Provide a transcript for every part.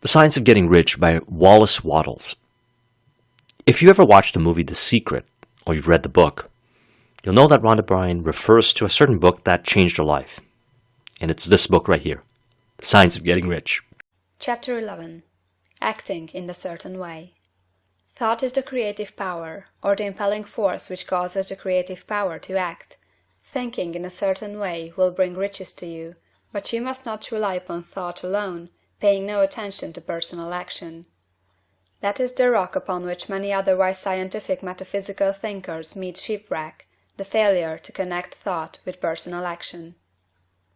The Science of Getting Rich by Wallace Wattles. If you ever watched the movie The Secret, or you've read the book, you'll know that Rhonda Byrne refers to a certain book that changed her life. And it's this book right here, The Science of Getting Rich. Chapter 11. Acting in a Certain Way. Thought is the creative power, or the impelling force which causes the creative power to act. Thinking in a certain way will bring riches to you, but you must not rely upon thought alone, paying no attention to personal action. That is the rock upon which many otherwise scientific metaphysical thinkers meet shipwreck, the failure to connect thought with personal action.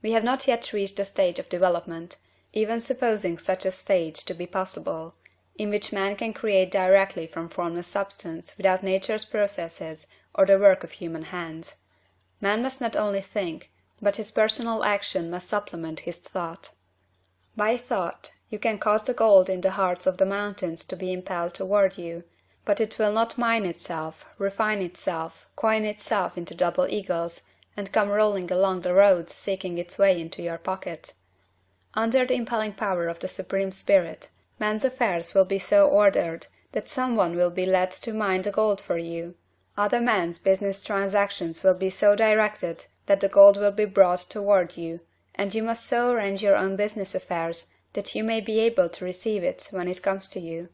We have not yet reached the stage of development, even supposing such a stage to be possible, in which man can create directly from formless substance without nature's processes or the work of human hands. Man must not only think, but his personal action must supplement his thought. By thought, you can cause the gold in the hearts of the mountains to be impelled toward you, but it will not mine itself, refine itself, coin itself into double eagles, and come rolling along the roads seeking its way into your pocket. Under the impelling power of the Supreme Spirit, man's affairs will be so ordered that someone will be led to mine the gold for you. Other men's business transactions will be so directed that the gold will be brought toward you, and you must so arrange your own business affairs that you may be able to receive it when it comes to you.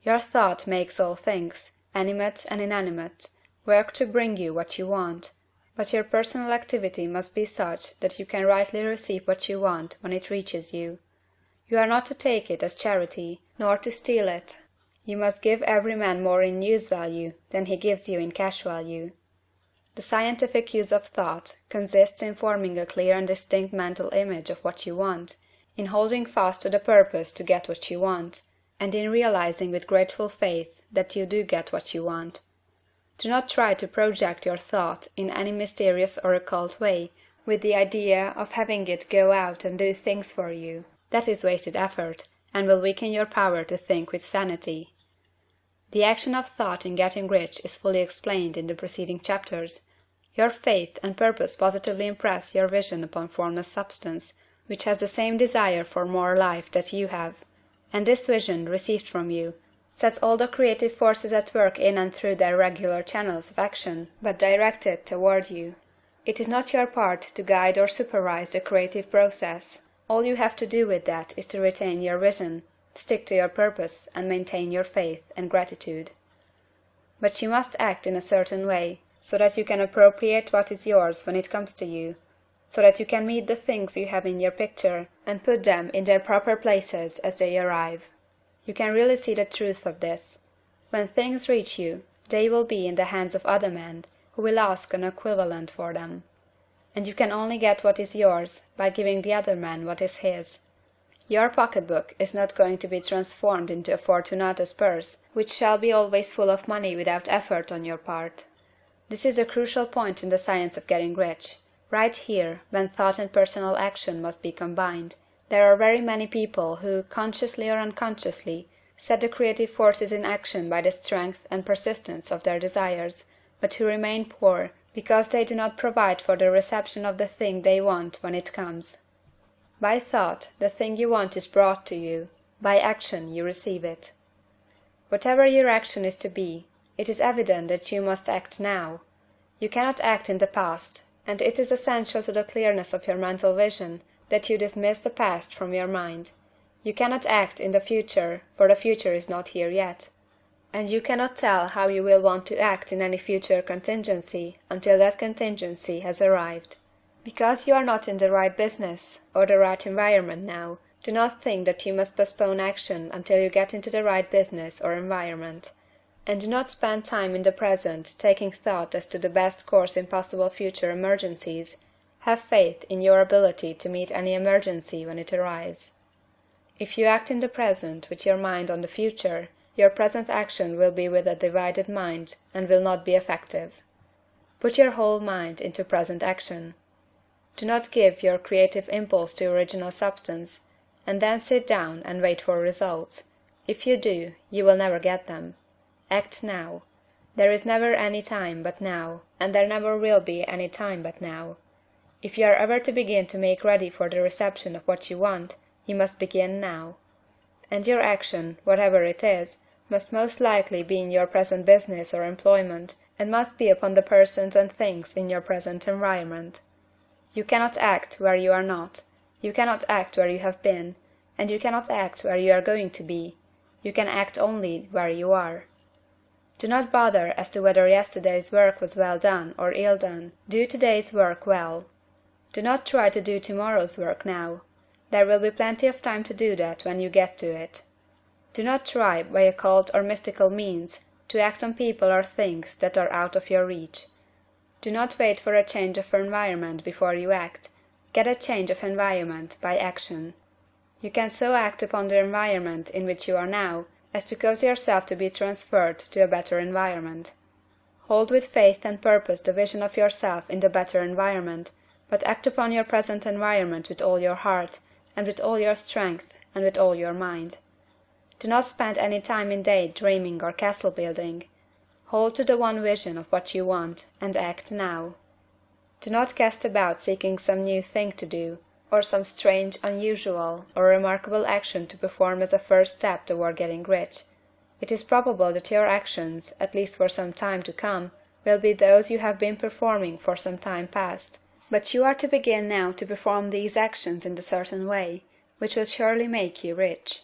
Your thought makes all things, animate and inanimate, work to bring you what you want, but your personal activity must be such that you can rightly receive what you want when it reaches you. You are not to take it as charity, nor to steal it. You must give every man more in use value than he gives you in cash value. The scientific use of thought consists in forming a clear and distinct mental image of what you want, in holding fast to the purpose to get what you want, and in realizing with grateful faith that you do get what you want. Do not try to project your thought in any mysterious or occult way, with the idea of having it go out and do things for you. That is wasted effort, and will weaken your power to think with sanity. The action of thought in getting rich is fully explained in the preceding chapters. Your faith and purpose positively impress your vision upon formless substance, which has the same desire for more life that you have, and this vision, received from you, sets all the creative forces at work in and through their regular channels of action, but directed toward you. It is not your part to guide or supervise the creative process. All you have to do with that is to retain your vision, stick to your purpose, and maintain your faith and gratitude. But you must act in a certain way, so that you can appropriate what is yours when it comes to you, so that you can meet the things you have in your picture, and put them in their proper places as they arrive. You can really see the truth of this. When things reach you, they will be in the hands of other men, who will ask an equivalent for them. And you can only get what is yours by giving the other man what is his. Your pocketbook is not going to be transformed into a Fortunatus purse, which shall be always full of money without effort on your part. This is the crucial point in the science of getting rich. Right here, when thought and personal action must be combined, there are very many people who, consciously or unconsciously, set the creative forces in action by the strength and persistence of their desires, but who remain poor because they do not provide for the reception of the thing they want when it comes. By thought, the thing you want is brought to you. By action, you receive it. Whatever your action is to be, it is evident that you must act now. You cannot act in the past, and it is essential to the clearness of your mental vision that you dismiss the past from your mind. You cannot act in the future, for the future is not here yet. And you cannot tell how you will want to act in any future contingency until that contingency has arrived. Because you are not in the right business or the right environment now, do not think that you must postpone action until you get into the right business or environment. And do not spend time in the present taking thought as to the best course in possible future emergencies. Have faith in your ability to meet any emergency when it arrives. If you act in the present with your mind on the future, your present action will be with a divided mind and will not be effective. Put your whole mind into present action. Do not give your creative impulse to original substance, and then sit down and wait for results. If you do, you will never get them. Act now. There is never any time but now, and there never will be any time but now. If you are ever to begin to make ready for the reception of what you want, you must begin now. and your action, whatever it is, must most likely be in your present business or employment, and must be upon the persons and things in your present environment. You cannot act where you are not, you cannot act where you have been, and you cannot act where you are going to be. You can act only where you are. Do not bother as to whether yesterday's work was well done or ill done. Do today's work well. Do not try to do tomorrow's work now. There will be plenty of time to do that when you get to it. Do not try, by occult or mystical means, to act on people or things that are out of your reach. Do not wait for a change of environment before you act. Get a change of environment by action. You can so act upon the environment in which you are now as to cause yourself to be transferred to a better environment. Hold with faith and purpose the vision of yourself in the better environment, but act upon your present environment with all your heart, and with all your strength, and with all your mind. Do not spend any time in day dreaming or castle building. Hold to the one vision of what you want, and act now. Do not cast about seeking some new thing to do, or some strange, unusual, or remarkable action to perform as a first step toward getting rich. It is probable that your actions, at least for some time to come, will be those you have been performing for some time past. But you are to begin now to perform these actions in a certain way, which will surely make you rich.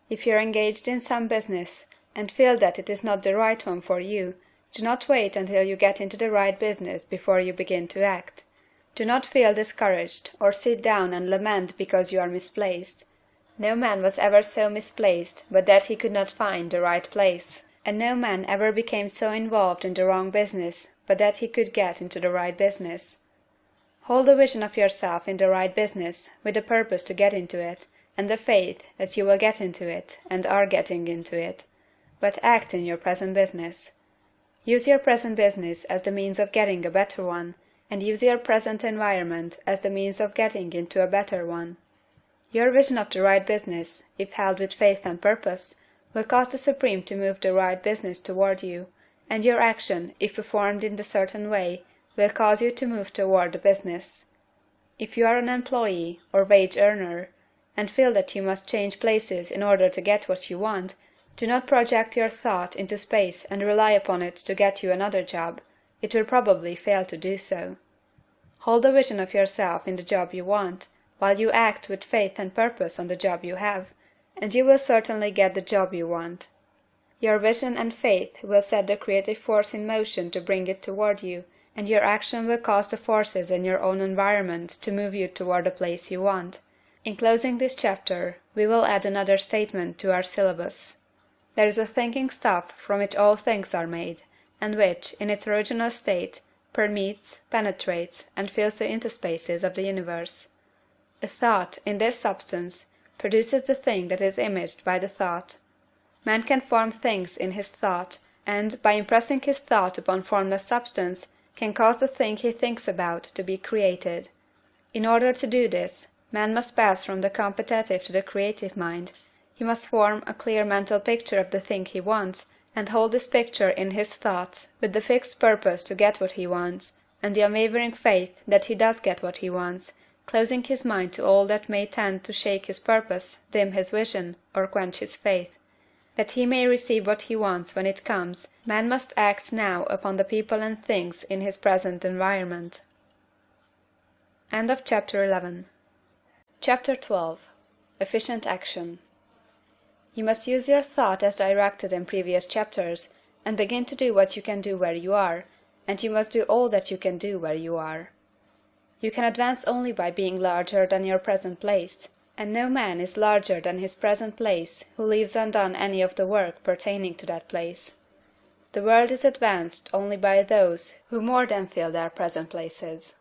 If you are engaged in some business, and feel that it is not the right one for you, do not wait until you get into the right business before you begin to act. Do not feel discouraged, or sit down and lament because you are misplaced. No man was ever so misplaced but that he could not find the right place, and no man ever became so involved in the wrong business but that he could get into the right business. Hold the vision of yourself in the right business, with the purpose to get into it, and the faith that you will get into it, and are getting into it. But act in your present business. Use your present business as the means of getting a better one, and use your present environment as the means of getting into a better one. Your vision of the right business, if held with faith and purpose, will cause the Supreme to move the right business toward you, and your action, if performed in the certain way, will cause you to move toward the business. If you are an employee, or wage earner, and feel that you must change places in order to get what you want, do not project your thought into space and rely upon it to get you another job. It will probably fail to do so. Hold the vision of yourself in the job you want, while you act with faith and purpose on the job you have, and you will certainly get the job you want. Your vision and faith will set the creative force in motion to bring it toward you, and your action will cause the forces in your own environment to move you toward the place you want. In closing this chapter, we will add another statement to our syllabus. There is a thinking stuff from which all things are made, and which, in its original state, permeates, penetrates, and fills the interspaces of the universe. A thought, in this substance, produces the thing that is imaged by the thought. Man can form things in his thought, and, by impressing his thought upon formless substance, can cause the thing he thinks about to be created. In order to do this, man must pass from the competitive to the creative mind. He must form a clear mental picture of the thing he wants, and hold this picture in his thoughts, with the fixed purpose to get what he wants, and the unwavering faith that he does get what he wants, closing his mind to all that may tend to shake his purpose, dim his vision, or quench his faith. That he may receive what he wants when it comes, man must act now upon the people and things in his present environment. End of Chapter 11. Chapter 12. Efficient Action. You must use your thought as directed in previous chapters, and begin to do what you can do where you are, and you must do all that you can do where you are. You can advance only by being larger than your present place, and no man is larger than his present place who leaves undone any of the work pertaining to that place. The world is advanced only by those who more than fill their present places.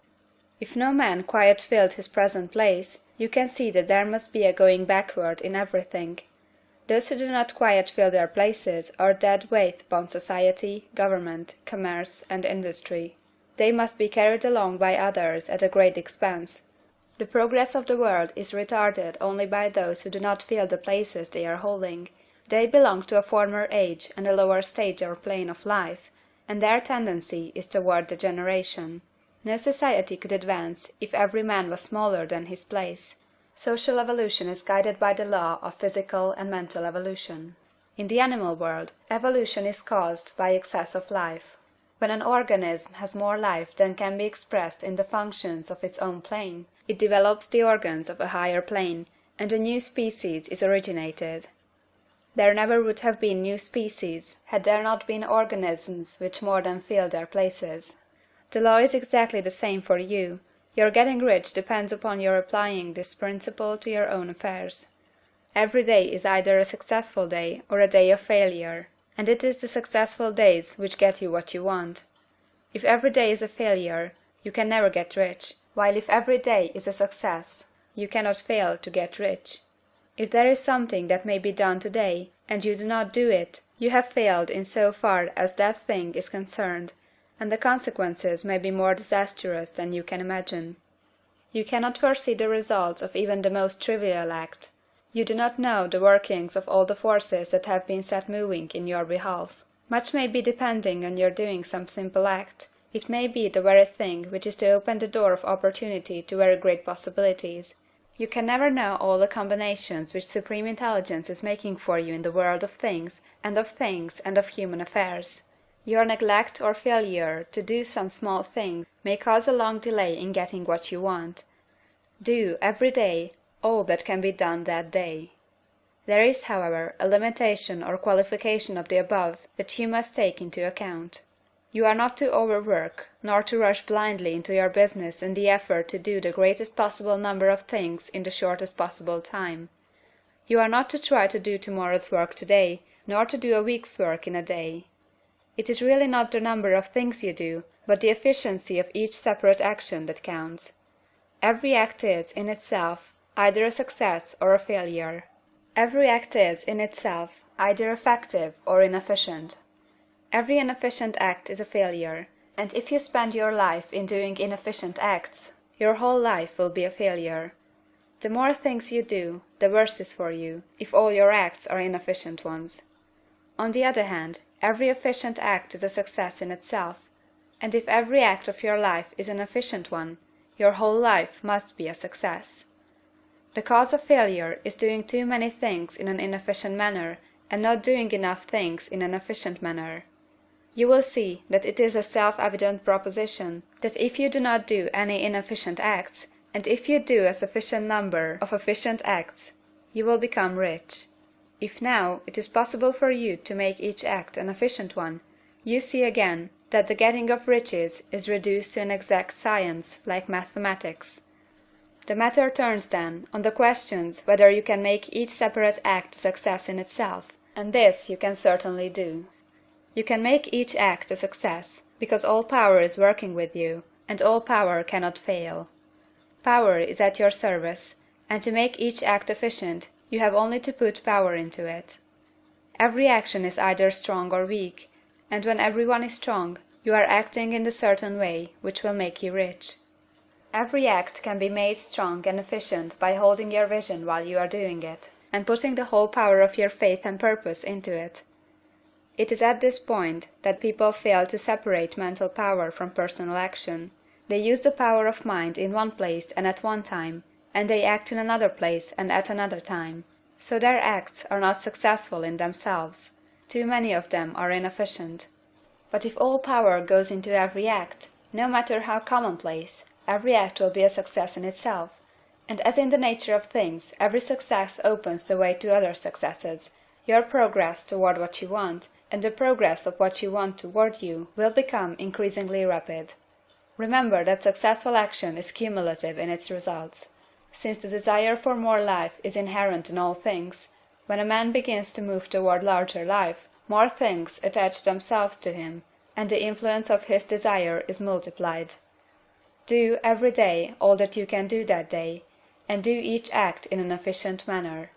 If no man quite filled his present place, you can see that there must be a going backward in everything. Those who do not quite fill their places are dead weight upon society, government, commerce, and industry. They must be carried along by others at a great expense. The progress of the world is retarded only by those who do not fill the places they are holding. They belong to a former age and a lower stage or plane of life, and their tendency is toward degeneration. No society could advance if every man was smaller than his place. Social evolution is guided by the law of physical and mental evolution. In the animal world, evolution is caused by excess of life. When an organism has more life than can be expressed in the functions of its own plane, it develops the organs of a higher plane, and a new species is originated. There never would have been new species had there not been organisms which more than filled their places. The law is exactly the same for you. Your getting rich depends upon your applying this principle to your own affairs. Every day is either a successful day or a day of failure, and it is the successful days which get you what you want. If every day is a failure, you can never get rich, while if every day is a success, you cannot fail to get rich. If there is something that may be done today, and you do not do it, you have failed in so far as that thing is concerned, and the consequences may be more disastrous than you can imagine. You cannot foresee the results of even the most trivial act. You do not know the workings of all the forces that have been set moving in your behalf. Much may be depending on your doing some simple act. It may be the very thing which is to open the door of opportunity to very great possibilities. You can never know all the combinations which Supreme Intelligence is making for you in the world of things and of human affairs. Your neglect or failure to do some small thing may cause a long delay in getting what you want. Do, every day, all that can be done that day. There is, however, a limitation or qualification of the above that you must take into account. You are not to overwork, nor to rush blindly into your business in the effort to do the greatest possible number of things in the shortest possible time. You are not to try to do tomorrow's work today, nor to do a week's work in a day. It is really not the number of things you do, but the efficiency of each separate action that counts. Every act is, in itself, either a success or a failure. Every act is, in itself, either effective or inefficient. Every inefficient act is a failure, and if you spend your life in doing inefficient acts, your whole life will be a failure. The more things you do, the worse is for you, if all your acts are inefficient ones. On the other hand, every efficient act is a success in itself, and if every act of your life is an efficient one, your whole life must be a success. The cause of failure is doing too many things in an inefficient manner, and not doing enough things in an efficient manner. You will see that it is a self-evident proposition that if you do not do any inefficient acts, and if you do a sufficient number of efficient acts, you will become rich. If now it is possible for you to make each act an efficient one, you see again that the getting of riches is reduced to an exact science like mathematics. The matter turns, then, on the questions whether you can make each separate act a success in itself, and this you can certainly do. You can make each act a success, because all power is working with you, and all power cannot fail. Power is at your service, and to make each act efficient, you have only to put power into it. Every action is either strong or weak, and when everyone is strong, you are acting in the certain way which will make you rich. Every act can be made strong and efficient by holding your vision while you are doing it, and putting the whole power of your faith and purpose into it. It is at this point that people fail to separate mental power from personal action. They use the power of mind in one place and at one time, and they act in another place and at another time. So their acts are not successful in themselves. Too many of them are inefficient. But if all power goes into every act, no matter how commonplace, every act will be a success in itself. And as in the nature of things, every success opens the way to other successes, your progress toward what you want, and the progress of what you want toward you, will become increasingly rapid. Remember that successful action is cumulative in its results. Since the desire for more life is inherent in all things, when a man begins to move toward larger life, more things attach themselves to him, and the influence of his desire is multiplied. Do, every day, all that you can do that day, and do each act in an efficient manner.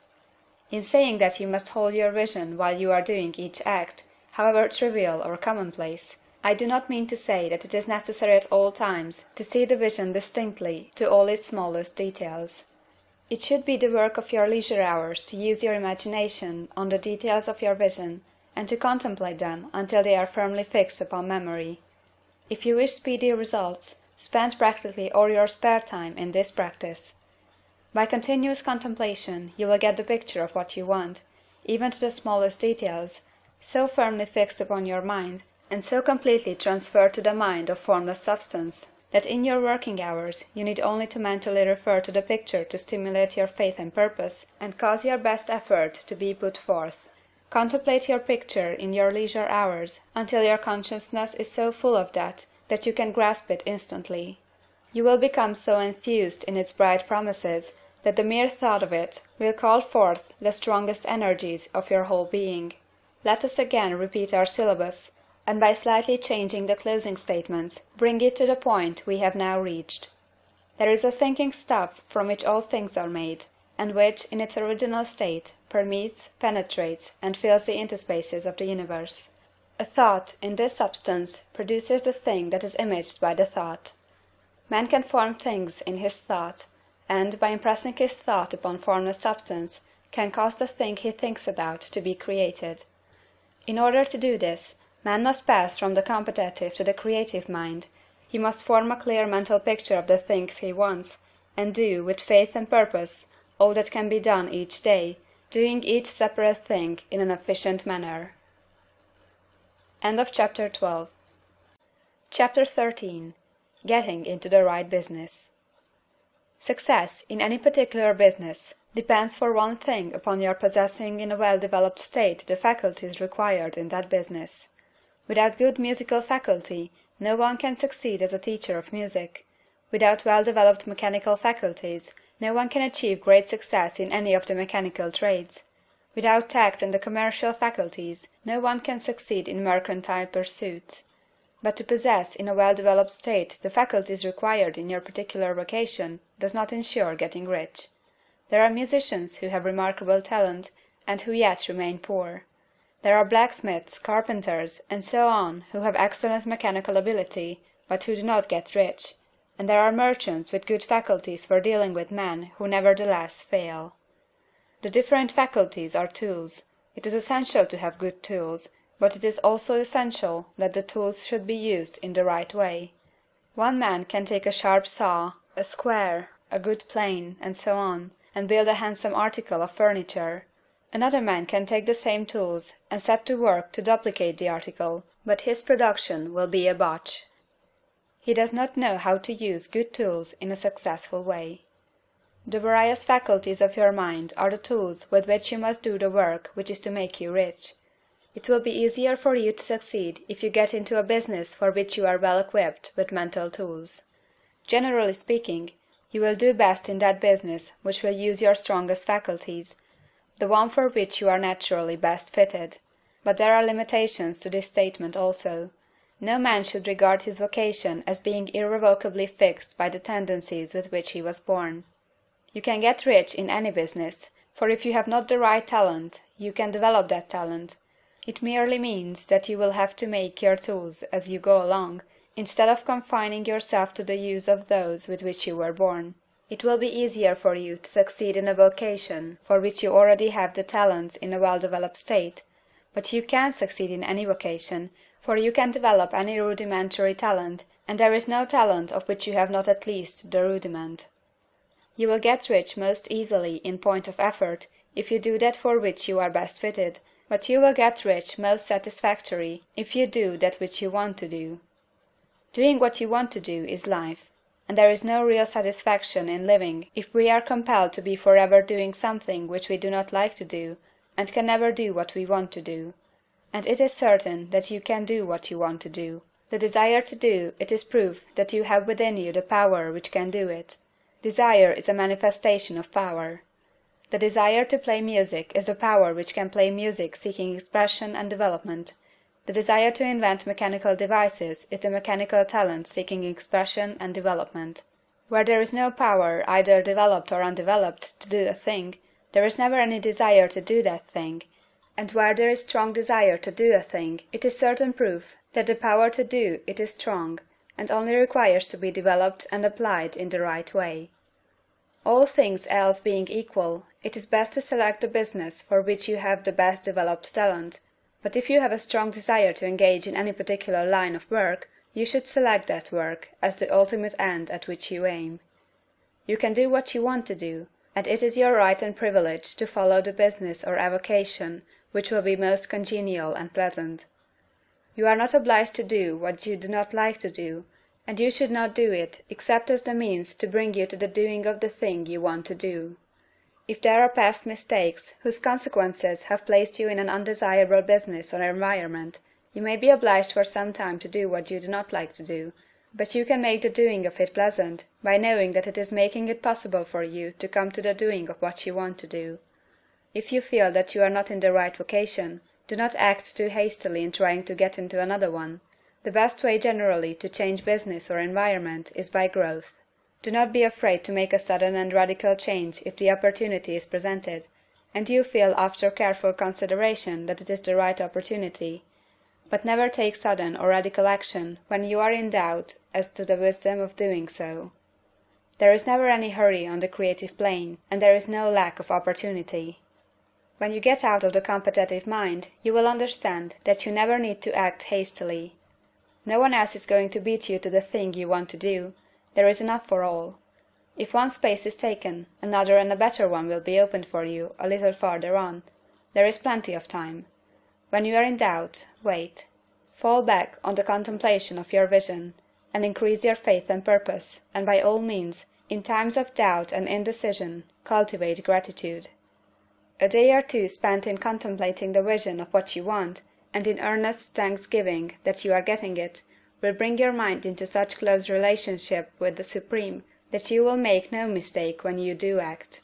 In saying that you must hold your vision while you are doing each act, however trivial or commonplace, I do not mean to say that it is necessary at all times to see the vision distinctly to all its smallest details. It should be the work of your leisure hours to use your imagination on the details of your vision, and to contemplate them until they are firmly fixed upon memory. If you wish speedy results, spend practically all your spare time in this practice. By continuous contemplation you will get the picture of what you want, even to the smallest details, so firmly fixed upon your mind, and so completely transferred to the mind of formless substance, that in your working hours you need only to mentally refer to the picture to stimulate your faith and purpose, and cause your best effort to be put forth. Contemplate your picture in your leisure hours until your consciousness is so full of that you can grasp it instantly. You will become so enthused in its bright promises that the mere thought of it will call forth the strongest energies of your whole being. Let us again repeat our syllabus, and by slightly changing the closing statements, bring it to the point we have now reached. There is a thinking stuff from which all things are made, and which, in its original state, permeates, penetrates, and fills the interspaces of the universe. A thought, in this substance, produces the thing that is imaged by the thought. Man can form things in his thought, and, by impressing his thought upon formless substance, can cause the thing he thinks about to be created. In order to do this, man must pass from the competitive to the creative mind. He must form a clear mental picture of the things he wants, and do, with faith and purpose, all that can be done each day, doing each separate thing in an efficient manner. End of Chapter 12. Chapter 13. Getting into the right business. Success in any particular business depends for one thing upon your possessing in a well-developed state the faculties required in that business. Without good musical faculty, no one can succeed as a teacher of music. Without well-developed mechanical faculties, no one can achieve great success in any of the mechanical trades. Without tact and the commercial faculties, no one can succeed in mercantile pursuits. But to possess in a well-developed state the faculties required in your particular vocation does not insure getting rich. There are musicians who have remarkable talent, and who yet remain poor. There are blacksmiths, carpenters, and so on who have excellent mechanical ability, but who do not get rich, and there are merchants with good faculties for dealing with men who nevertheless fail. The different faculties are tools. It is essential to have good tools, but it is also essential that the tools should be used in the right way. One man can take a sharp saw, a square, a good plane, and so on, and build a handsome article of furniture. Another man can take the same tools and set to work to duplicate the article, but his production will be a botch. He does not know how to use good tools in a successful way. The various faculties of your mind are the tools with which you must do the work which is to make you rich. It will be easier for you to succeed if you get into a business for which you are well equipped with mental tools. Generally speaking, you will do best in that business which will use your strongest faculties, the one for which you are naturally best fitted. But there are limitations to this statement also. No man should regard his vocation as being irrevocably fixed by the tendencies with which he was born. You can get rich in any business, for if you have not the right talent, you can develop that talent. It merely means that you will have to make your tools as you go along, instead of confining yourself to the use of those with which you were born. It will be easier for you to succeed in a vocation for which you already have the talents in a well-developed state, but you can succeed in any vocation, for you can develop any rudimentary talent, and there is no talent of which you have not at least the rudiment. You will get rich most easily in point of effort if you do that for which you are best fitted, but you will get rich most satisfactory if you do that which you want to do. Doing what you want to do is life, and there is no real satisfaction in living if we are compelled to be forever doing something which we do not like to do, and can never do what we want to do. And it is certain that you can do what you want to do. The desire to do it is proof that you have within you the power which can do it. Desire is a manifestation of power. The desire to play music is the power which can play music seeking expression and development. The desire to invent mechanical devices is the mechanical talent seeking expression and development. Where there is no power, either developed or undeveloped, to do a thing, there is never any desire to do that thing, and where there is strong desire to do a thing, it is certain proof that the power to do it is strong, and only requires to be developed and applied in the right way. All things else being equal, it is best to select the business for which you have the best developed talent, but if you have a strong desire to engage in any particular line of work, you should select that work as the ultimate end at which you aim. You can do what you want to do, and it is your right and privilege to follow the business or avocation which will be most congenial and pleasant. You are not obliged to do what you do not like to do, and you should not do it except as the means to bring you to the doing of the thing you want to do. If there are past mistakes whose consequences have placed you in an undesirable business or environment, you may be obliged for some time to do what you do not like to do, but you can make the doing of it pleasant by knowing that it is making it possible for you to come to the doing of what you want to do. If you feel that you are not in the right vocation, do not act too hastily in trying to get into another one. The best way generally to change business or environment is by growth. Do not be afraid to make a sudden and radical change if the opportunity is presented, and you feel after careful consideration that it is the right opportunity. But never take sudden or radical action when you are in doubt as to the wisdom of doing so. There is never any hurry on the creative plane, and there is no lack of opportunity. When you get out of the competitive mind, you will understand that you never need to act hastily. No one else is going to beat you to the thing you want to do. There is enough for all. If one space is taken, another and a better one will be opened for you a little farther on. There is plenty of time. When you are in doubt, wait. Fall back on the contemplation of your vision, and increase your faith and purpose, and by all means, in times of doubt and indecision, cultivate gratitude. A day or two spent in contemplating the vision of what you want, and in earnest thanksgiving that you are getting it, will bring your mind into such close relationship with the Supreme that you will make no mistake when you do act.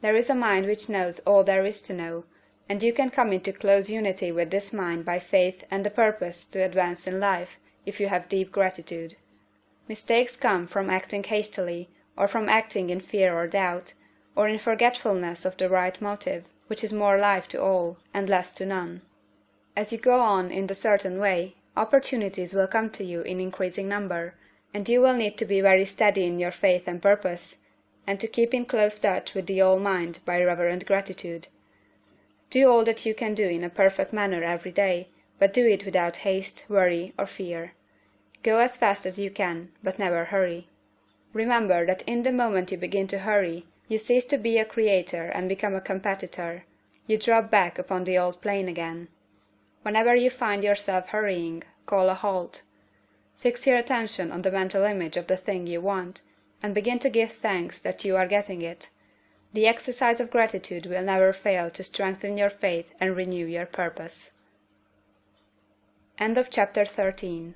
There is a mind which knows all there is to know, and you can come into close unity with this mind by faith and the purpose to advance in life, if you have deep gratitude. Mistakes come from acting hastily, or from acting in fear or doubt, or in forgetfulness of the right motive, which is more life to all, and less to none. As you go on in the certain way, opportunities will come to you in increasing number, and you will need to be very steady in your faith and purpose, and to keep in close touch with the All-Mind by reverent gratitude. Do all that you can do in a perfect manner every day, but do it without haste, worry, or fear. Go as fast as you can, but never hurry. Remember that in the moment you begin to hurry, you cease to be a creator and become a competitor. You drop back upon the old plane again. Whenever you find yourself hurrying, call a halt. Fix your attention on the mental image of the thing you want, and begin to give thanks that you are getting it. The exercise of gratitude will never fail to strengthen your faith and renew your purpose. End of chapter 13.